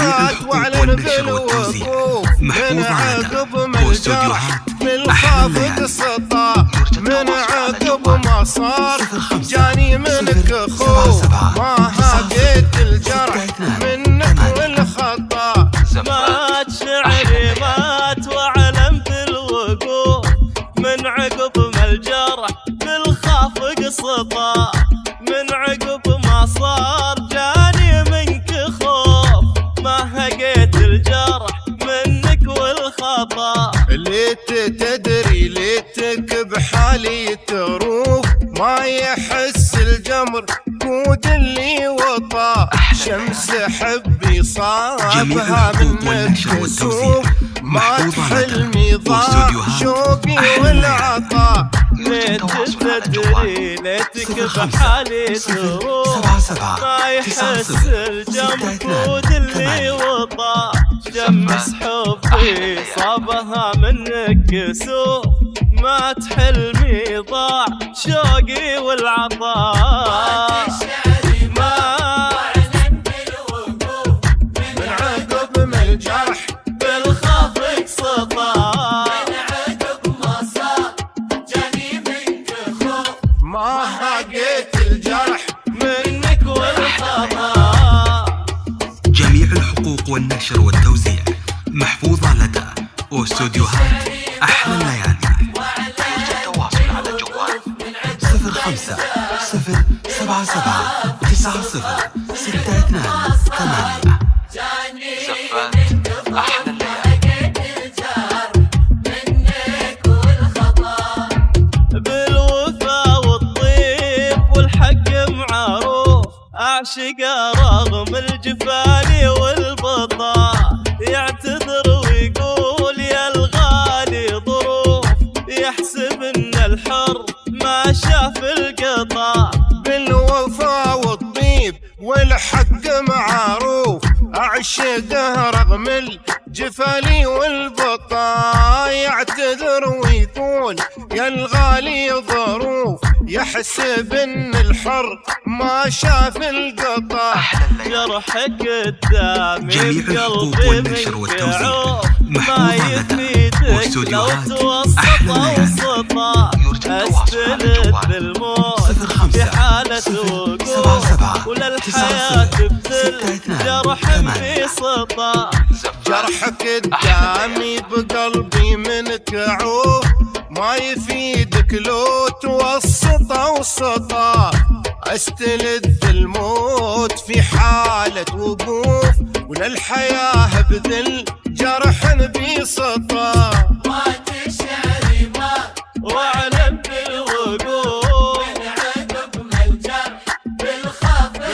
مات واعلن بالوقوف من عقب ما الجرح بالخافق سطا من عقب ما صار جاني منك خوف ما هاقيت الجرح منك والخطا. مات شعري مات واعلن بالوقوف من عقب ما الجرح بالخافق سطا من عقب ما صار جاني منك خوف ما هقيت الجرح منك والخطا. ليت تدري ليتك بحالي تروف ما يحس الجمر قود اللي وطا شمس حبي صابها منك كسوف مات حلمي ضاع شوقي والعطا. ليت تدري ليتك بحالي تروف ما يحس الجمر قود اللي وطا شمس حبي صابها منك كسوف مات حلمي ضاع شوقي والعطاء. من عقب ما الجرح بالخافق سطا من عقب ما صار جاني منك خوف ما هاقيت الجرح منك والخطا. جميع الحقوق والنشر والتوزيع محفوظة لدى واستوديوهات أحلى الليالي. يرجى التواصل على الجوال 05 077 90 62 8. زفات أحلى الليالي. بالوفا والطيب والحق معروف أعشق رغم الجفال والبطا يعتذر ويقول يا الغالي ظروف يحسب ان الحر ما شاف القطا. بالوفا والطيب والحق معروف أعشقه رغم الجفالي والبطا يعتذر ويقول يا الغالي ظروف يحسب ان الحر ما شاف القطا. جرحك الدامي بقلبي والنشر والتوزيع ما يفيدك لو توسط وسطا استند بالموت في حالة وقوف ولا الحياة بذل جرح في سطا. جرحك الدامي بقلبي منك عوف ما يفيدك لو توسط وسطا استلذ الموت في حالة وقوف وللحياة بذل جرح بسطا. مات شعري مات واعلن بالوقوف من عقب ما الجرح بالخافق